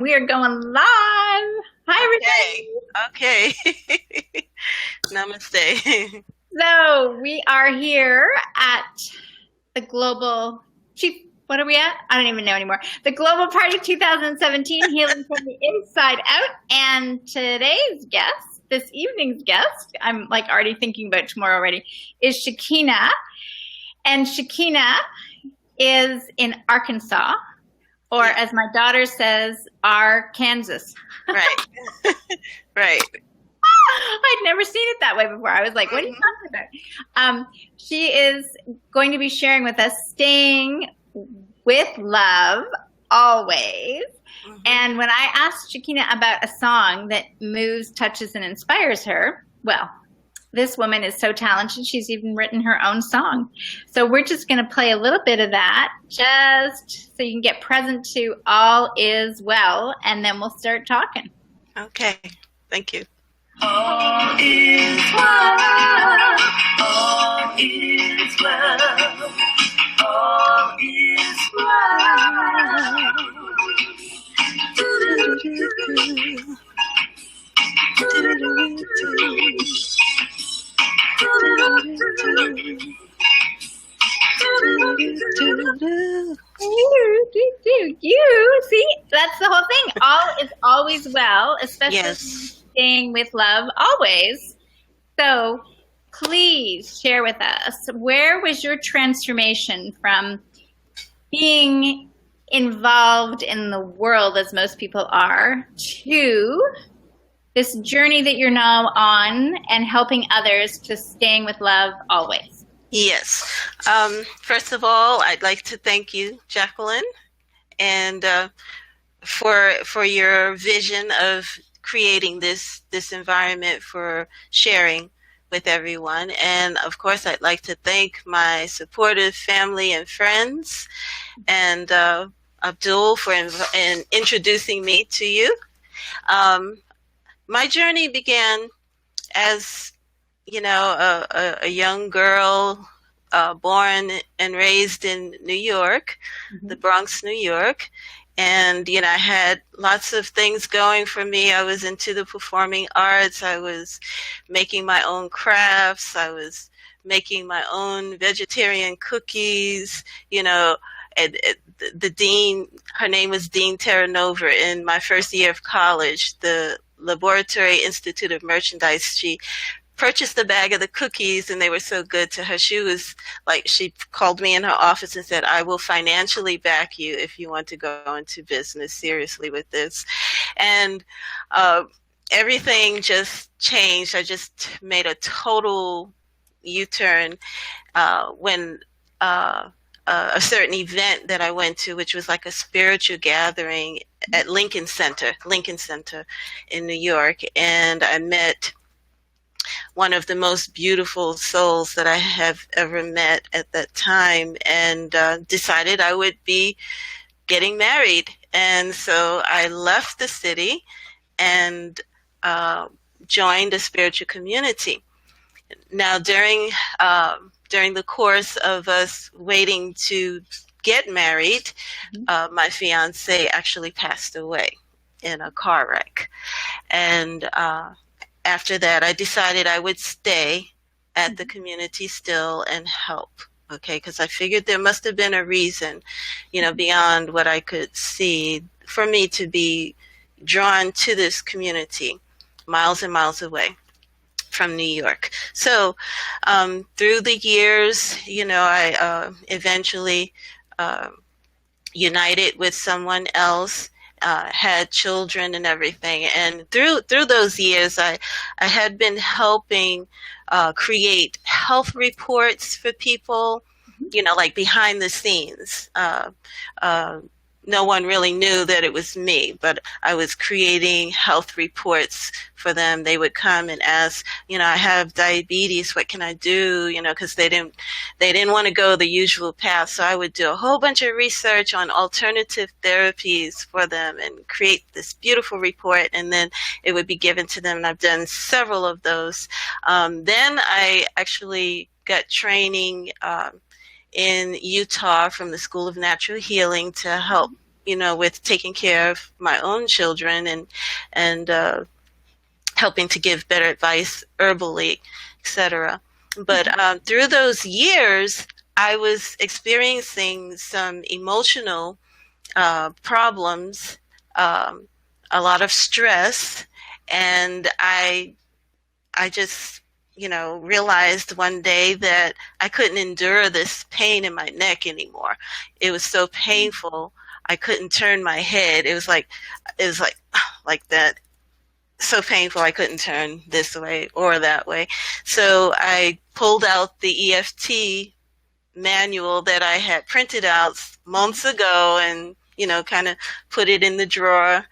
We are going live. Hi, Okay. Okay. Namaste. everybody. So we are here at the Global Chief. What are we at? I don't even know anymore. The Global Party 2017, Healing from the Inside Out. And today's guest, this evening's guest, I'm like already thinking about tomorrow already, is Shakeenah. And Shakeenah is in Arkansas, or Yeah, as my daughter says, Arkansas. right. Right. I'd never seen it that way before. I was like, what are you Hmm. talking about? She is going to be sharing with us Staying with Love Always. Hmm. And when I asked Shakeenah about a song that moves, touches, and inspires her, well, this woman is so talented, she's even written her own song. So we're just going to play a little bit of that just so you can get present to All Is Well, and then we'll start talking. Okay. Thank you. All is well. All is well. All is well. Do-do-do-do-do. Do-do-do-do-do. Do-do-do-do-do. You see, that's the whole thing. All is always well, especially Yes. staying with love always. So please share with us, where was your transformation from being involved in the world as most people are to this journey that you're now on and helping others to staying with love always? Yes. First of all, I'd like to thank you, Jacqueline, and for your vision of creating this environment for sharing with everyone. And of course, I'd like to thank my supportive family and friends, and Abdul for introducing me to you. Um, my journey began as a young girl, born and raised in New York, the Mhm. Bronx, New York. And, I had lots of things going for me. I was into the performing arts. I was making my own crafts. I was making my own vegetarian cookies, and the dean, her name was Dean Terranova, in my first year of college, the Laboratory Institute of Merchandise. She purchased a bag of the cookies and they were so good to her. She called me in her office and said, I will financially back you if you want to go into business seriously with this. And uh, everything just changed. I just made a total U-turn when a certain event that I went to, which was like a spiritual gathering at Lincoln Center in New York. And I met one of the most beautiful souls that I have ever met at that time, and decided I would be getting married. And so I left the city and uh, joined a spiritual community. Now, during the course of us waiting to get married, my fiance actually passed away in a car wreck, and after that, I decided I would stay at the community still and help. Okay, because I figured there must have been a reason, beyond what I could see, for me to be drawn to this community miles and miles away from New York. So through the years, I eventually uh, united with someone else, had children and everything. And through those years, I had been helping create health reports for people, like behind the scenes. No one really knew that it was me, but I was creating health reports for them. They would come and ask, I have diabetes. What can I do? Because they didn't want to go the usual path. So I would do a whole bunch of research on alternative therapies for them and create this beautiful report. And then it would be given to them. And I've done several of those. Then I actually got training in Utah from the School of Natural Healing to help with taking care of my own children and helping to give better advice herbally, etc. But through those years, I was experiencing some emotional problems, a lot of stress, and I just, realized one day that I couldn't endure this pain in my neck anymore. It was so painful. I couldn't turn my head. It was like like that. So painful. I couldn't turn this way or that way. So I pulled out the EFT manual that I had printed out months ago and, kind of put it in the drawer.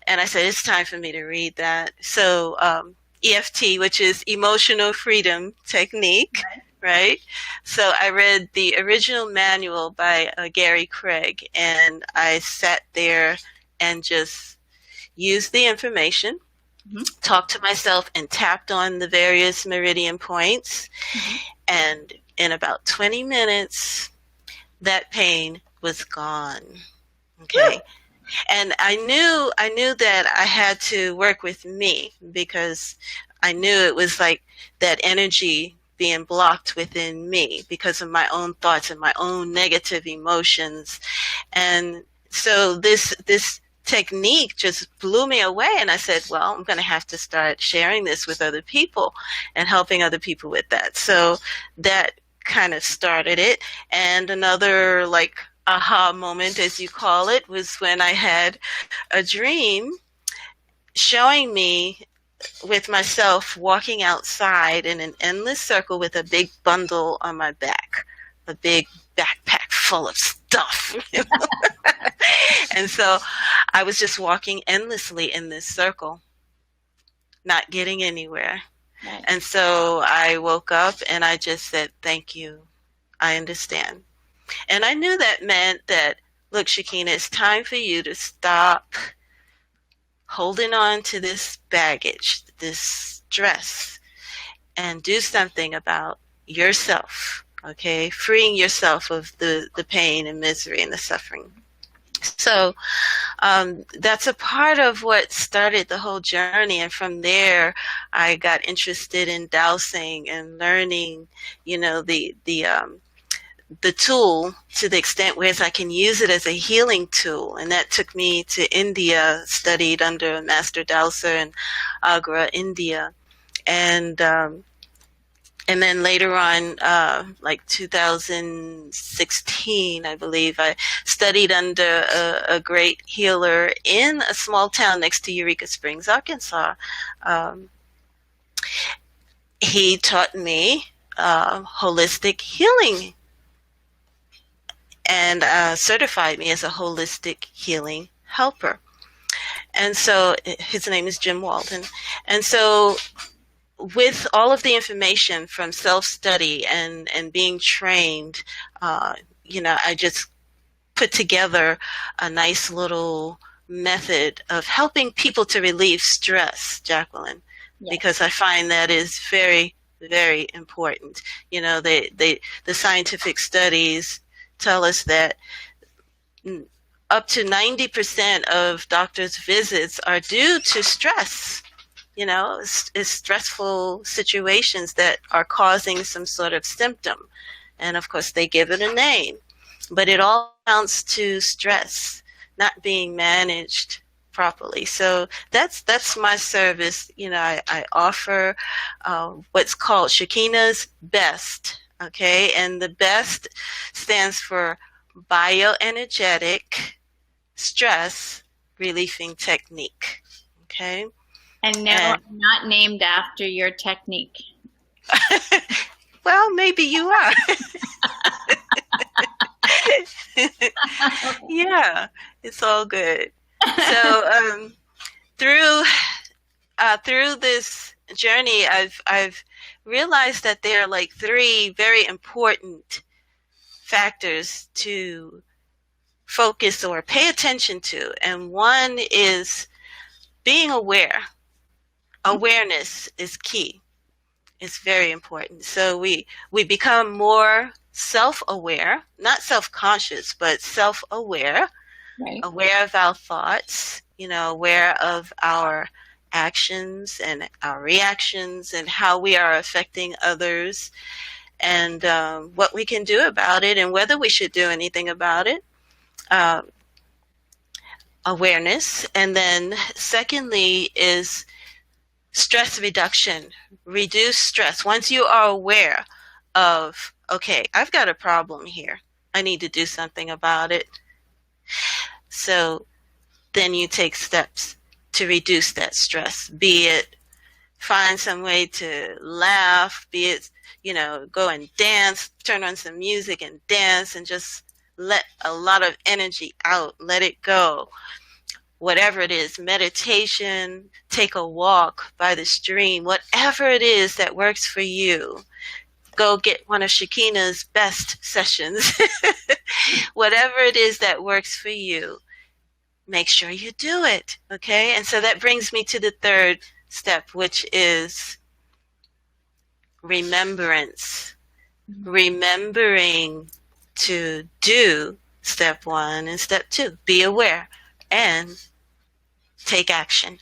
And I said, it's time for me to read that. So, EFT, which is Emotional Freedom Technique, right? So I read the original manual by Gary Craig, and I sat there and just used the information, talked to myself, and tapped on the various meridian points. And in about 20 minutes, that pain was gone. Okay. And I knew that I had to work with me, because I knew it was like that energy being blocked within me because of my own thoughts and my own negative emotions. And so this technique just blew me away. And I said, well, I'm going to have to start sharing this with other people and helping other people with that. So that kind of started it. And another aha moment, as you call it, was when I had a dream showing me with myself walking outside in an endless circle with a big bundle on my back, a big backpack full of stuff. And so I was just walking endlessly in this circle, not getting anywhere. Right. And so I woke up and I just said, thank you. I understand. And I knew that meant that, look, Shakeenah, it's time for you to stop holding on to this baggage, this stress, and do something about yourself, okay? Freeing yourself of the pain and misery and the suffering. So that's a part of what started the whole journey. And from there, I got interested in dowsing and learning, the tool to the extent where I can use it as a healing tool. And that took me to India, studied under a master dowser in Agra, India. And then later on, 2016, I believe, I studied under a great healer in a small town next to Eureka Springs, Arkansas. He taught me holistic healing and certified me as a holistic healing helper. And so his name is Jim Walden. And so with all of the information from self-study and being trained, I just put together a nice little method of helping people to relieve stress, Jacqueline, because I find that is very, very important. The scientific studies tell us that up to 90% of doctors' visits are due to stress. It's stressful situations that are causing some sort of symptom. And of course, they give it a name. But it all amounts to stress not being managed properly. So that's my service. I offer what's called Shakeenah's Best. Okay, and the BEST stands for Bioenergetic Stress Relieving Technique. Okay. And no, not named after your technique. Well, maybe you are. Yeah, it's all good. So through this journey, I've realized that there are three very important factors to focus or pay attention to. And one is being aware. Awareness is key. It's very important. So we become more self-aware, not self-conscious, but self-aware Right. aware of our thoughts, aware of our actions and our reactions and how we are affecting others, and what we can do about it and whether we should do anything about it. Awareness. And then secondly is stress reduction. Reduce stress. Once you are aware of, okay, I've got a problem here, I need to do something about it. So then you take steps to reduce that stress, be it find some way to laugh, be it, go and dance, turn on some music and dance and just let a lot of energy out, let it go. Whatever it is, meditation, take a walk by the stream, whatever it is that works for you. Go get one of Shakeenah's best sessions. Whatever it is that works for you, make sure you do it, okay? And so that brings me to the third step, which is remembrance. Remembering to do step 1 and step 2. Be aware and take action.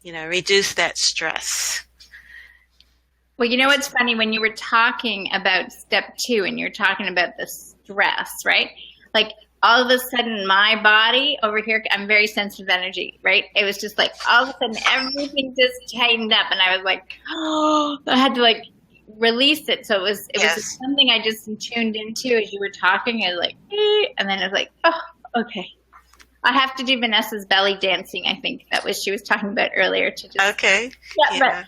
Reduce that stress. Well, what's funny, when you were talking about step 2 and you're talking about the stress, right? Like all of a sudden my body over here, I'm very sensitive energy, right? It was just like all of a sudden everything just tightened up and I was like, oh, I had to like release it. So it was just something I just tuned into as you were talking. I was like, and then I was like, oh, okay. I have to do Vanessa's belly dancing. I think she was talking about earlier to just. Okay. Yeah. But,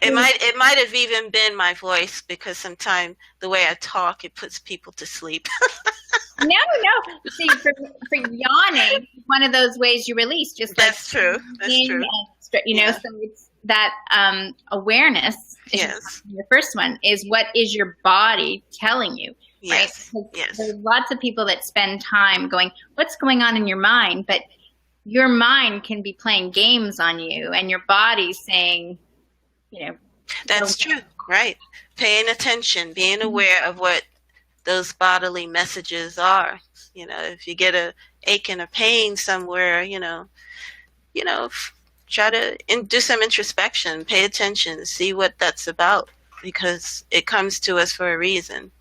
it might have even been my voice, because sometimes the way I talk, it puts people to sleep. No. See, for yawning, one of those ways you release, just like that's true. That's true. So it's that awareness. Yes. The first one is, what is your body telling you? Yes. Right? Yes. There's lots of people that spend time going, what's going on in your mind? But your mind can be playing games on you, and your body's saying, That's true. Right. Paying attention, being aware of what those bodily messages are. If you get a ache and a pain somewhere, try to do some introspection, pay attention, see what that's about, because it comes to us for a reason.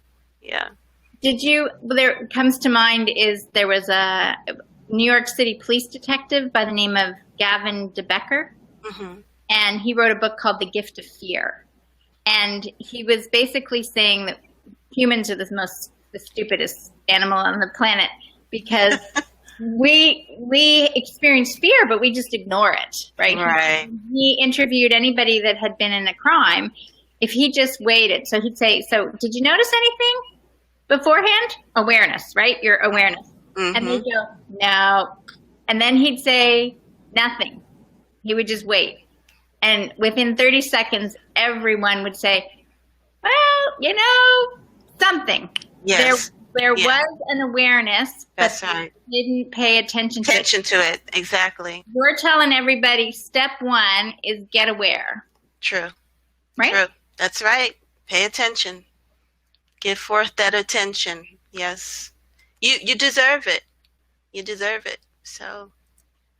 Yeah. There comes to mind is there was a New York City police detective by the name of Gavin DeBecker. Mm-hmm. And he wrote a book called The Gift of Fear. And he was basically saying that humans are the stupidest animal on the planet, because we experience fear, but we just ignore it, right? Right. He interviewed anybody that had been in a crime. If he just waited, so he'd say, so did you notice anything beforehand? Awareness, right? Your awareness. Mm-hmm. And they'd go, no. And then he'd say nothing. He would just wait. And within 30 seconds, everyone would say, well, something. Yes. There was an awareness, that's but right. they didn't pay attention to it. Exactly. We're telling everybody step 1 is get aware. True. Right? True. That's right. Pay attention. Give forth that attention. Yes. You deserve it. You deserve it. So.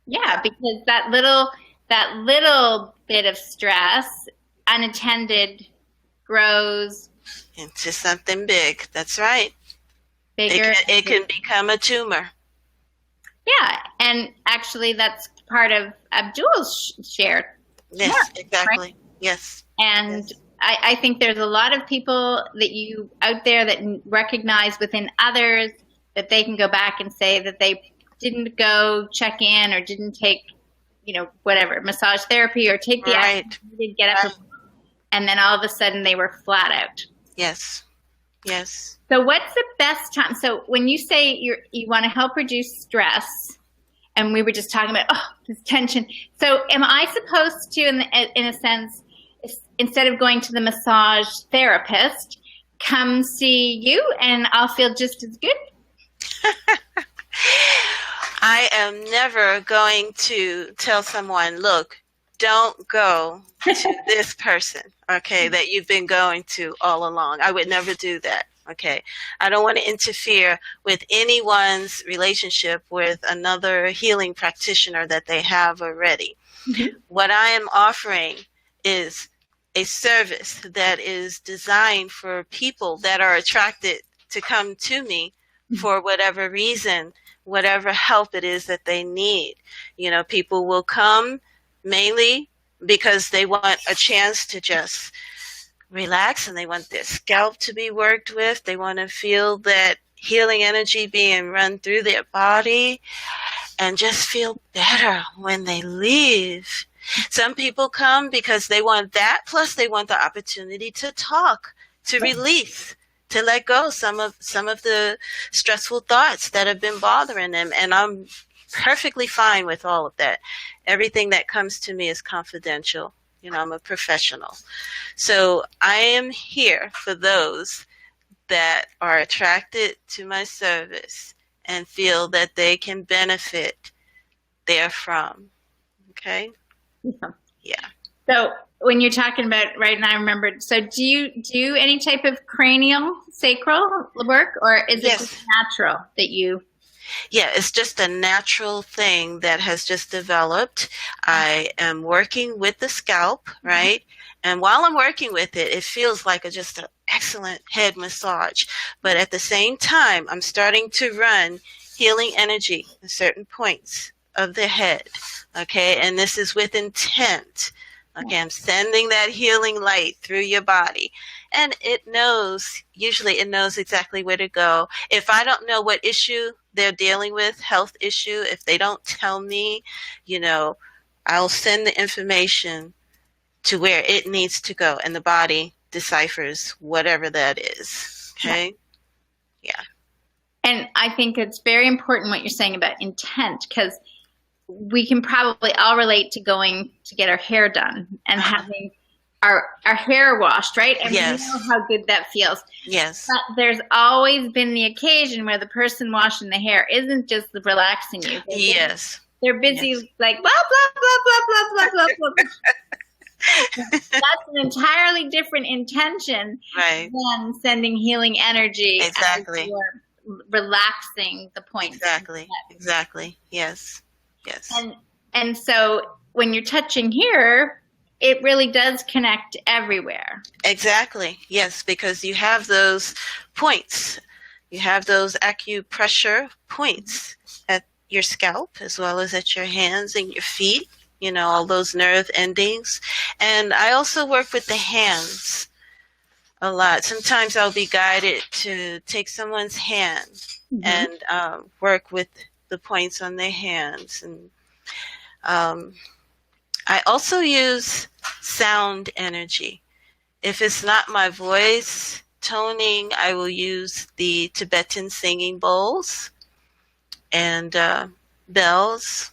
Yeah, because that little bit of stress, unattended, grows into something big. That's right. Bigger. It can become a tumor. Yeah, and actually that's part of Abdul's share. Yes, exactly. Right? Yes. And yes. I think there's a lot of people that you out there that recognize within others that they can go back and say that they didn't go check in or didn't take, whatever, massage therapy or take the action, didn't get up, and then all of a sudden they were flat out. Yes. Yes. So what's the best time? So when you say you want to help reduce stress, and we were just talking about, this tension. So am I supposed to, in a sense, instead of going to the massage therapist, come see you and I'll feel just as good? I am never going to tell someone, look, don't go to this person, okay, that you've been going to all along. I would never do that. Okay. I don't want to interfere with anyone's relationship with another healing practitioner that they have already. Mm-hmm. What I am offering is a service that is designed for people that are attracted to come to me for whatever reason, whatever help it is that they need. You know, people will come mainly because they want a chance to just relax and they want their scalp to be worked with. They want to feel that healing energy being run through their body and just feel better when they leave. Some people come because they want that, plus they want the opportunity to talk, to release, to let go some of the stressful thoughts that have been bothering them. And I'm perfectly fine with all of that. Everything that comes to me is confidential. You know, I'm a professional. So I am here for those that are attracted to my service and feel that they can benefit therefrom. Okay? Yeah. So when you're talking about, right now I remembered, so do you do any type of cranial sacral work, or is it just natural that you? Yeah, it's just a natural thing that has just developed. I am working with the scalp, right? And while I'm working with it, it feels like just an excellent head massage. But at the same time, I'm starting to run healing energy at certain points of the head. Okay, and this is with intent. Okay, I'm sending that healing light through your body. And usually it knows exactly where to go. If I don't know what issue they're dealing with, health issue, if they don't tell me, I'll send the information to where it needs to go, and the body deciphers whatever that is. Okay? Yeah. And I think it's very important what you're saying about intent, because we can probably all relate to going to get our hair done and having our hair washed, right? And we know how good that feels. Yes. But there's always been the occasion where the person washing the hair isn't just relaxing you. They're busy like blah, blah, blah, blah, blah, blah, blah, blah. That's an entirely different intention than sending healing energy. Exactly. Or relaxing the point. Exactly. Yes. Yes. And so when you're touching here, it really does connect everywhere. Exactly. Yes, because you have those points. You have those acupressure points at your scalp as well as at your hands and your feet, all those nerve endings. And I also work with the hands a lot. Sometimes I'll be guided to take someone's hand and work with the points on their hands. And I also use sound energy. If it's not my voice toning, I will use the Tibetan singing bowls and bells.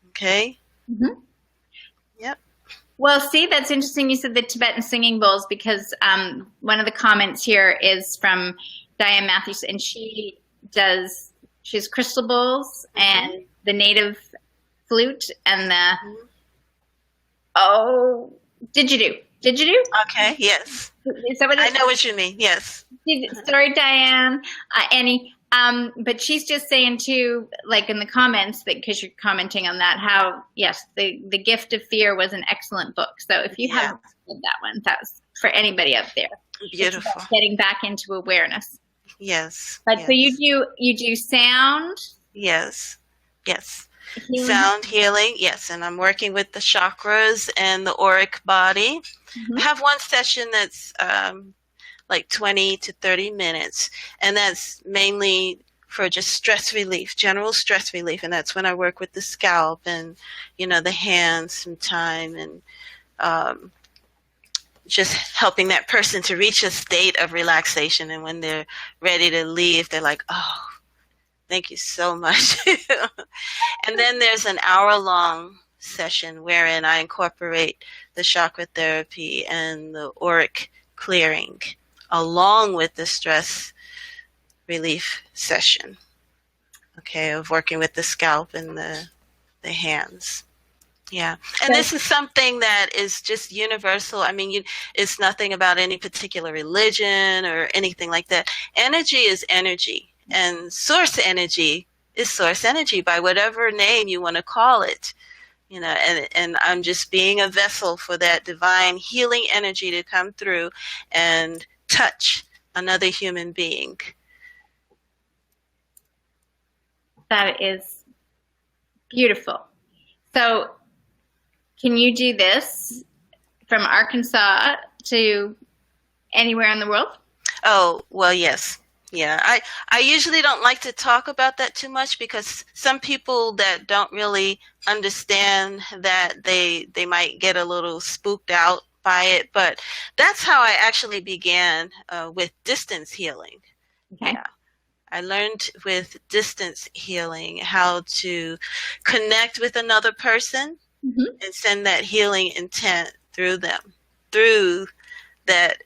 Okay? Mm-hmm. Yep. Well, see, that's interesting you said the Tibetan singing bowls, because one of the comments here is from Diane Matthews, and she has crystal bowls and the native flute and the didgeridoo. Okay, yes. Is that what I know what you mean, yes. Sorry, Diane, Annie. But she's just saying too, like in the comments, that because you're commenting on that, how the Gift of Fear was an excellent book. So if you haven't read that one, that was for anybody out there. Beautiful. It's about getting back into awareness. Yes. But so you do sound. Yes. Healing. Sound healing, yes. And I'm working with the chakras and the auric body. I have one session that's like 20 to 30 minutes, and that's mainly for just stress relief, general stress relief. And that's when I work with the scalp and, the hands sometime, and just helping that person to reach a state of relaxation. And when they're ready to leave, they're like, oh, thank you so much. And then there's an hour-long session wherein I incorporate the chakra therapy and the auric clearing along with the stress relief session, of working with the scalp and the hands. Yeah. And this is something that is just universal. I mean, it's nothing about any particular religion or anything like that. Energy is energy, and source energy is source energy by whatever name you want to call it. And I'm just being a vessel for that divine healing energy to come through and touch another human being. That is beautiful. So can you do this from Arkansas to anywhere in the world? Oh, well, yes. Yeah. I usually don't like to talk about that too much because some people that don't really understand that they might get a little spooked out by it. But that's how I actually began with distance healing. Okay. Yeah. I learned with distance healing how to connect with another person and send that healing intent through them, through that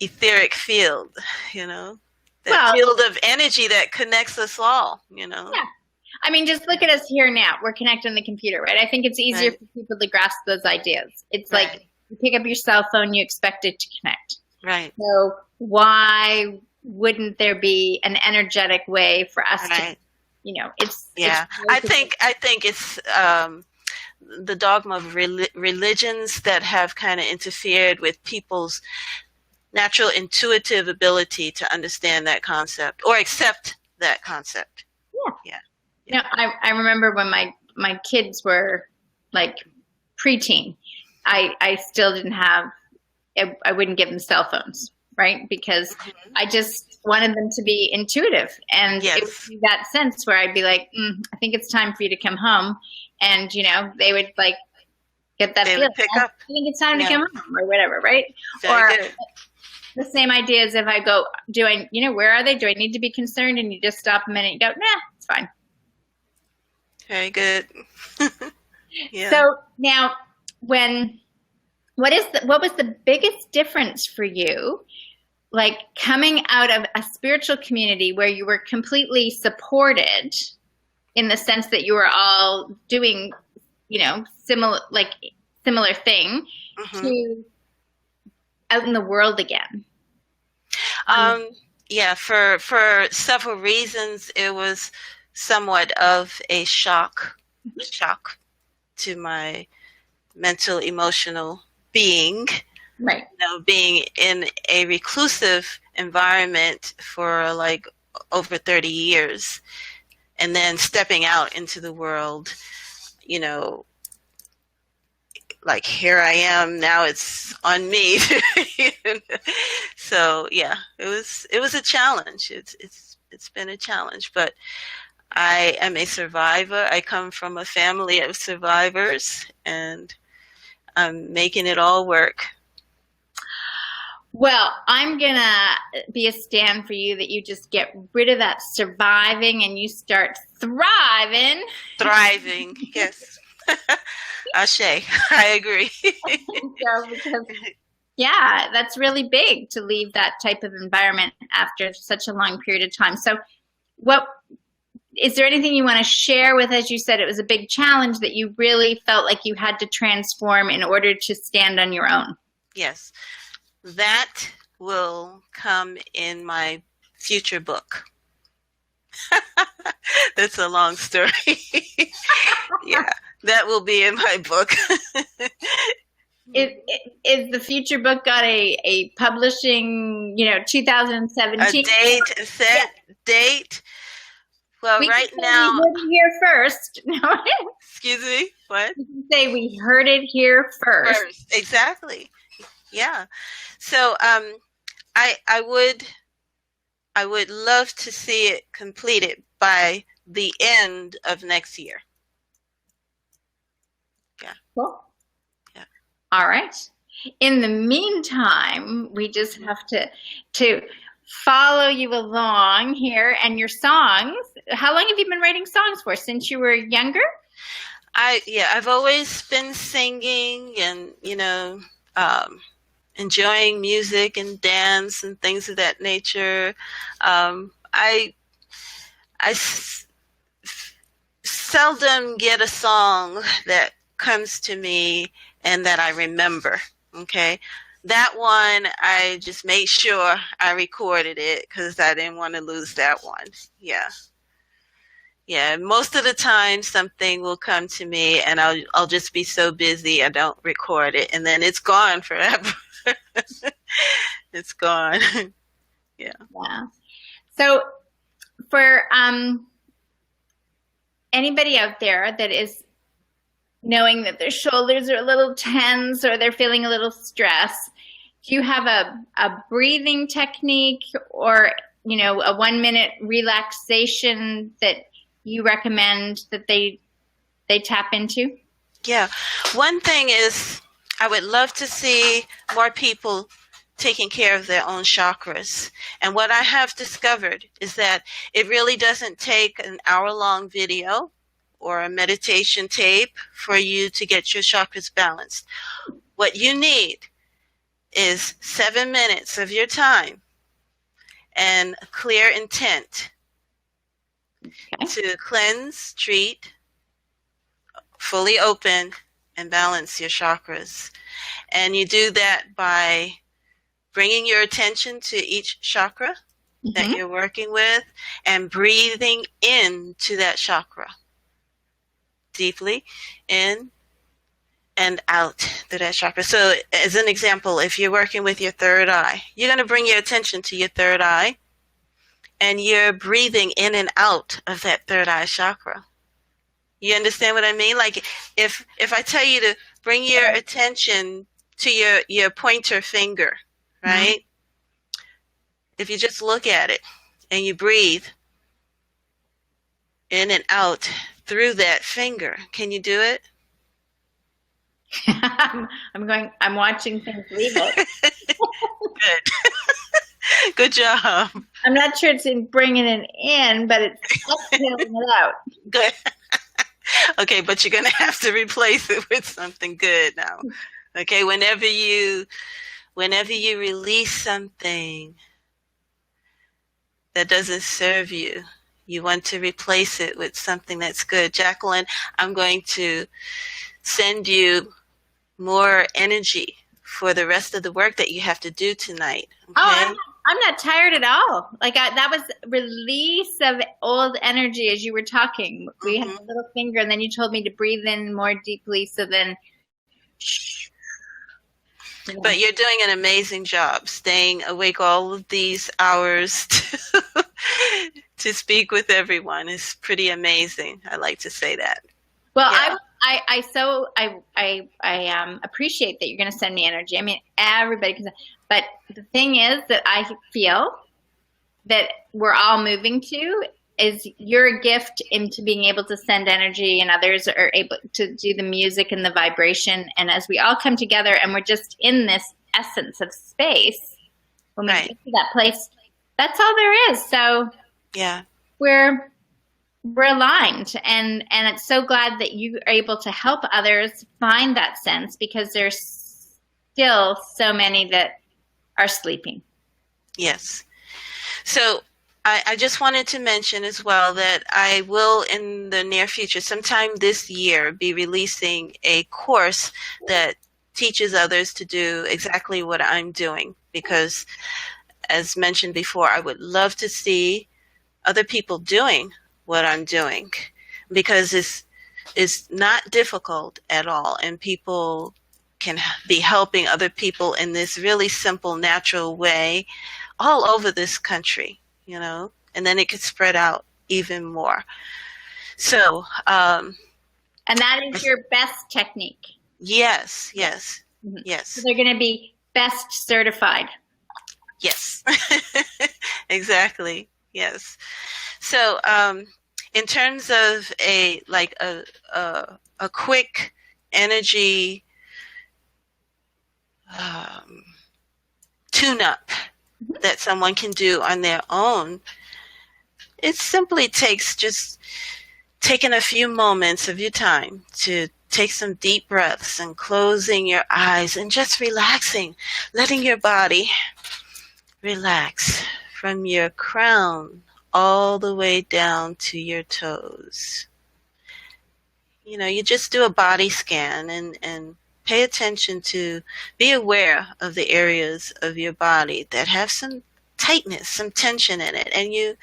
etheric field, that field of energy that connects us all, Yeah. I mean, just look at us here now. We're connected on the computer, right? I think it's easier for people to grasp those ideas. It's like you pick up your cell phone, you expect it to connect. Right. So why wouldn't there be an energetic way for us to, it's I think it's the dogma of religions that have kind of interfered with people's natural intuitive ability to understand that concept or accept that concept. Yeah. I remember when my kids were like preteen, I still didn't have, I wouldn't give them cell phones, right? Because I just wanted them to be intuitive. And it would be that sense where I'd be like, I think it's time for you to come home. And, they would like get that feeling. I think it's time to come home or whatever, right? Or the same idea as if I go, where are they? Do I need to be concerned? And you just stop a minute and go, nah, it's fine. Very good. So now what was the biggest difference for you, like coming out of a spiritual community where you were completely supported in the sense that you were all doing, similar thing to out in the world again? For several reasons, it was somewhat of a shock to my mental, emotional being. Right. Being in a reclusive environment for like over 30 years and then stepping out into the world, like here I am, now it's on me. So yeah, it was a challenge. It's been a challenge, but I am a survivor. I come from a family of survivors and I'm making it all work. Well, I'm going to be a stand for you that you just get rid of that surviving and you start thriving. Thriving, yes. Ashe, I agree. That's really big to leave that type of environment after such a long period of time. So is there anything you want to share with, as you said, it was a big challenge that you really felt like you had to transform in order to stand on your own? Yes. That will come in my future book. That's a long story. Yeah, that will be in my book. Is the future book got a publishing, 2017? A set date? Well, right now. We heard it here first. Excuse me? What? You can say we heard it here first. Exactly. Yeah. So I would love to see it completed by the end of next year. Yeah. Cool. Yeah. All right. In the meantime, we just have to follow you along here and your songs. How long have you been writing songs for? Since you were younger? I've always been singing and, enjoying music and dance and things of that nature. I seldom get a song that comes to me and that I remember. Okay. That one, I just made sure I recorded it because I didn't want to lose that one. Yeah. Yeah. Most of the time something will come to me and I'll just be so busy I don't record it, and then it's gone forever. It's gone. Yeah. Yeah. So for anybody out there that is knowing that their shoulders are a little tense or they're feeling a little stressed, do you have a breathing technique or, you know, a 1 minute relaxation that you recommend that they tap into? Yeah. One thing is I would love to see more people taking care of their own chakras. And what I have discovered is that it really doesn't take an hour-long video or a meditation tape for you to get your chakras balanced. What you need is 7 minutes of your time and a clear intent to cleanse, treat, fully open, and balance your chakras. And you do that by bringing your attention to each chakra that you're working with and breathing into that chakra deeply, in and out through that chakra. So as an example, if you're working with your third eye, you're going to bring your attention to your third eye and you're breathing in and out of that third eye chakra. You understand what I mean? Like if I tell you to bring your attention to your pointer finger, right? If you just look at it and you breathe in and out through that finger, can you do it? I'm watching things leave it. Good. Good job. I'm not sure it's in bringing it in, but it's exhaling it out. Good. Okay, but you're going to have to replace it with something good now. Okay, whenever you release something that doesn't serve you, you want to replace it with something that's good. Jacqueline, I'm going to send you more energy for the rest of the work that you have to do tonight. Okay? Oh, I'm not tired at all. Like that was release of old energy as you were talking. We had a little finger, and then you told me to breathe in more deeply. So then, But you're doing an amazing job staying awake all of these hours to speak with everyone. Is pretty amazing. I like to say that. Well, yeah. I appreciate that you're going to send me energy. I mean, everybody can. But the thing is that I feel that we're all moving to is you're a gift into being able to send energy, and others are able to do the music and the vibration. And as we all come together and we're just in this essence of space, when we get to that place, that's all there is. So yeah, we're aligned, and it's so glad that you are able to help others find that sense, because there's still so many that are sleeping. Yes. So I just wanted to mention as well that I will in the near future, sometime this year, be releasing a course that teaches others to do exactly what I'm doing, because as mentioned before, I would love to see other people doing what I'm doing, because it's not difficult at all, and people can be helping other people in this really simple, natural way all over this country, you know, and then it could spread out even more. So, and that is your best technique. Yes. Yes. So they're going to be best certified. Yes, exactly. Yes. So, in terms of a quick energy tune-up that someone can do on their own, it simply takes just taking a few moments of your time to take some deep breaths and closing your eyes and just relaxing, letting your body relax from your crown all the way down to your toes. you just do a body scan and pay attention to, be aware of the areas of your body that have some tightness, some tension in it, and you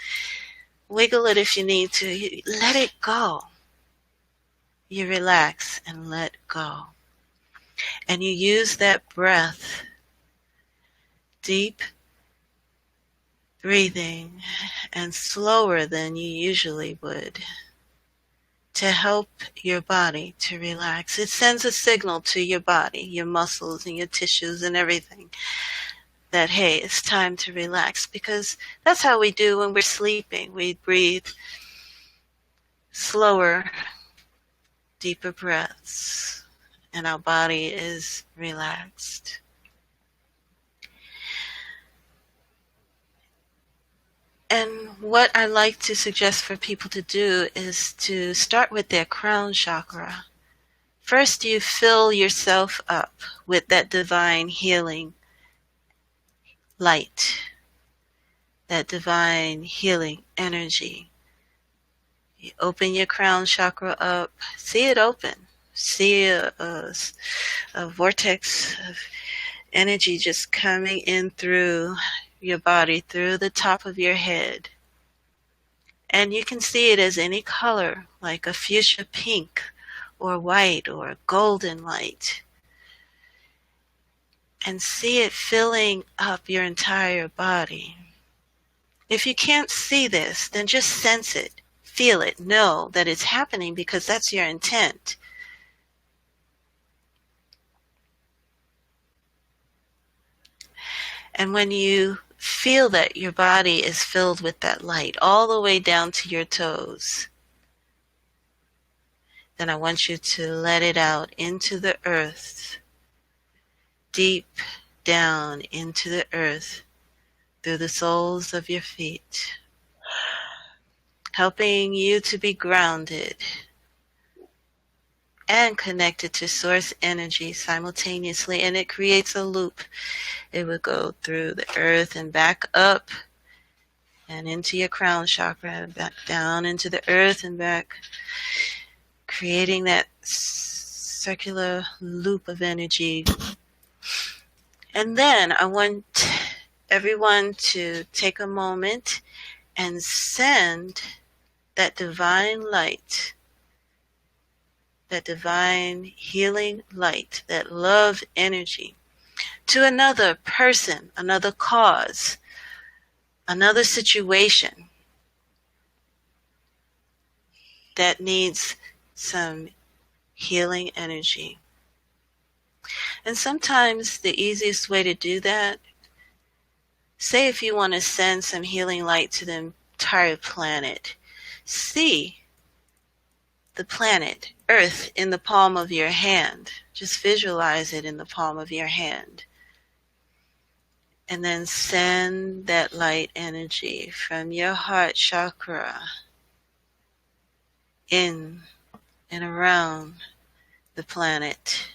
wiggle it if you need to. You let it go. You relax and let go. And you use that breath, deep breathing and slower than you usually would, to help your body to relax. It sends a signal to your body, your muscles and your tissues and everything, that, hey, it's time to relax. Because that's how we do when we're sleeping. We breathe slower, deeper breaths, and our body is relaxed. And what I like to suggest for people to do is to start with their crown chakra. First, you fill yourself up with that divine healing light, that divine healing energy. You open your crown chakra up, see it open. See a vortex of energy just coming in through your body, through the top of your head. And you can see it as any color, like a fuchsia pink or white or golden light. And see it filling up your entire body. If you can't see this, then just sense it, feel it, know that it's happening, because that's your intent. And when you feel that your body is filled with that light all the way down to your toes, then I want you to let it out into the earth, deep down into the earth, through the soles of your feet, helping you to be grounded and connected to source energy simultaneously. And it creates a loop. It would go through the earth and back up and into your crown chakra, and back down into the earth and back, creating that circular loop of energy. And then I want everyone to take a moment and send that divine light, that divine healing light, that love energy, to another person, another cause, another situation that needs some healing energy. And sometimes the easiest way to do that, say if you want to send some healing light to the entire planet, see the planet, Earth, in the palm of your hand. Just visualize it in the palm of your hand. And then send that light energy from your heart chakra in and around the planet.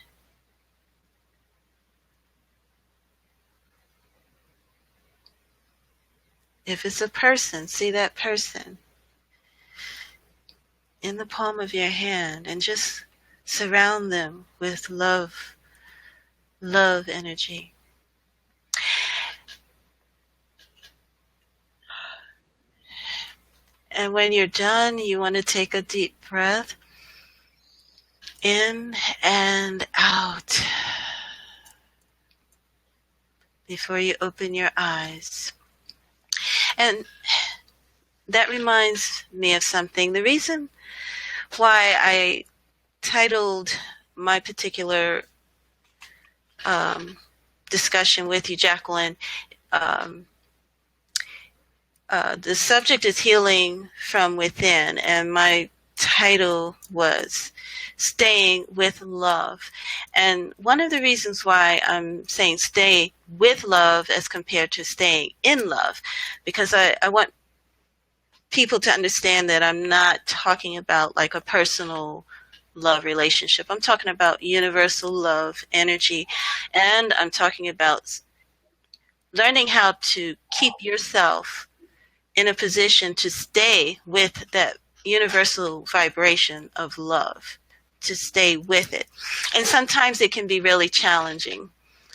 If it's a person, see that person in the palm of your hand and just surround them with love energy. And when you're done, you want to take a deep breath in and out before you open your eyes. And that reminds me of something. The reason why I titled my particular discussion with you, Jacqueline, the subject is healing from within, and my title was Staying with Love. And one of the reasons why I'm saying stay with love as compared to staying in love, because I want people to understand that I'm not talking about like a personal love relationship. I'm talking about universal love energy, and I'm talking about learning how to keep yourself in a position to stay with that universal vibration of love, to stay with it. And sometimes it can be really challenging.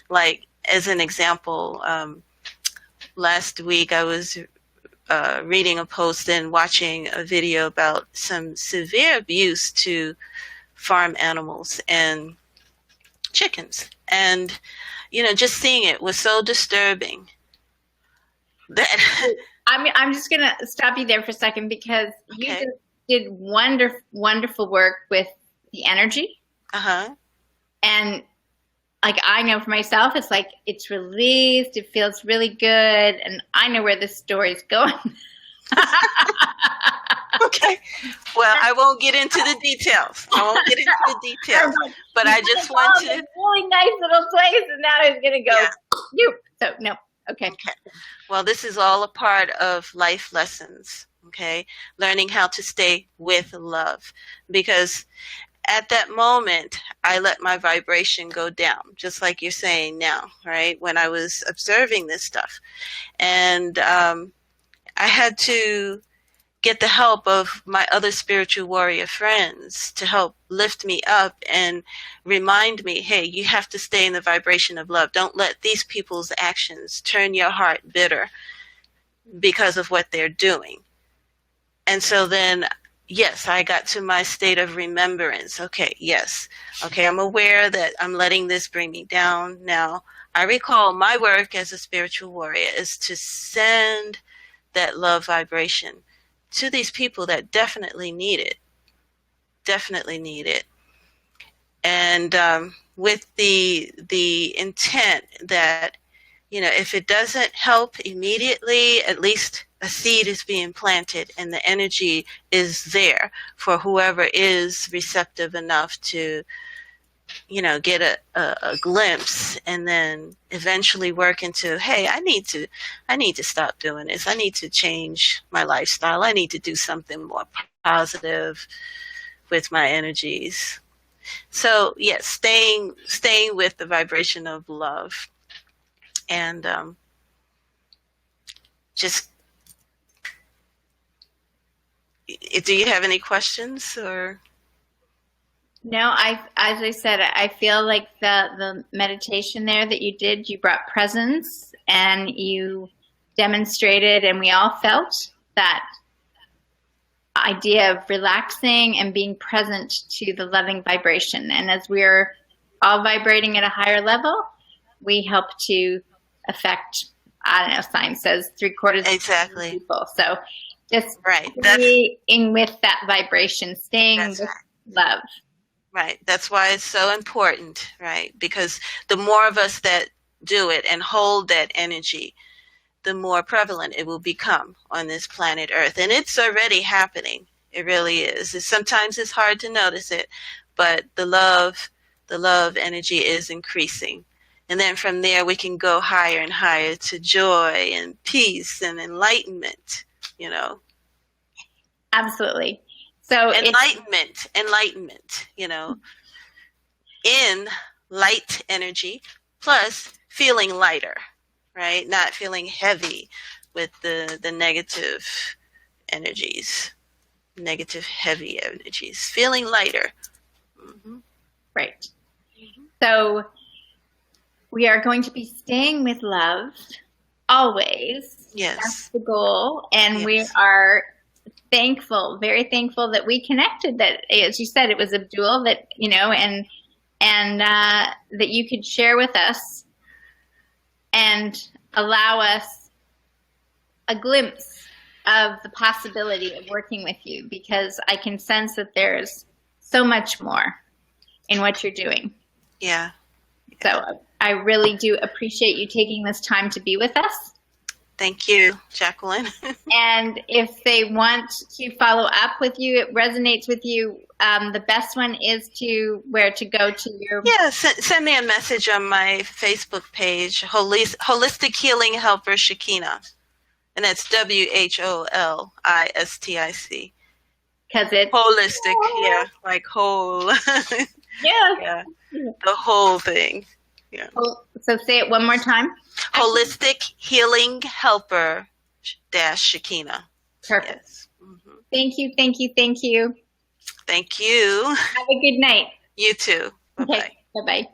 Like, as an example, last week I was reading a post and watching a video about some severe abuse to farm animals and chickens. And, just seeing it was so disturbing that I'm just going to stop you there for a second, because you Okay. just did wonderful work with the energy. And like, I know for myself, it's like, it's released, it feels really good, and I know where this story's going. Okay. Well, I won't get into the details. But I just want to. This really nice little place, and now it's going to go. Yeah. You. So, no. Okay. Well, this is all a part of life lessons, okay? Learning how to stay with love. Because at that moment, I let my vibration go down, just like you're saying now, right? When I was observing this stuff. And I had to get the help of my other spiritual warrior friends to help lift me up and remind me, hey, you have to stay in the vibration of love. Don't let these people's actions turn your heart bitter because of what they're doing. And so then, yes, I got to my state of remembrance. Okay, yes. Okay, I'm aware that I'm letting this bring me down. Now, I recall my work as a spiritual warrior is to send that love vibration to these people that definitely need it. And with the intent that, if it doesn't help immediately, at least a seed is being planted and the energy is there for whoever is receptive enough to, get a glimpse, and then eventually work into, hey, I need to stop doing this. I need to change my lifestyle. I need to do something more positive with my energies. So yes, staying with the vibration of love, and just. Do you have any questions or? No, as I said, I feel like the meditation there that you did, you brought presence and you demonstrated, and we all felt that idea of relaxing and being present to the loving vibration. And as we're all vibrating at a higher level, we help to affect, I don't know, science says 3/4 Exactly. of people. So just right. being with that vibration, staying with love. Right. That's why it's so important, right? Because the more of us that do it and hold that energy, the more prevalent it will become on this planet Earth. And it's already happening. It really is. Sometimes it's hard to notice it, but the love energy is increasing. And then from there, we can go higher and higher to joy and peace and enlightenment, Absolutely. So enlightenment, in light energy plus feeling lighter, right? Not feeling heavy with the negative energies, negative heavy energies, feeling lighter. Mm-hmm. Right. So we are going to be staying with love always. Yes. That's the goal. And yes. We are thankful, very thankful that we connected, that, as you said, it was Abdul that, and that you could share with us and allow us a glimpse of the possibility of working with you, because I can sense that there's so much more in what you're doing. Yeah. So I really do appreciate you taking this time to be with us. Thank you, Jacqueline. And if they want to follow up with you, it resonates with you, the best one is where to go to your... Yeah, send me a message on my Facebook page, Holistic Healing Helper Shakeenah. And that's WHOLISTIC. Because it's... Holistic, yeah, like whole. Yeah. The whole thing. Yeah. So say it one more time. Holistic Healing Helper - Shakeenah. Perfect. Yes. Mm-hmm. Thank you. Thank you. Have a good night. You too. Bye bye. Okay, bye-bye.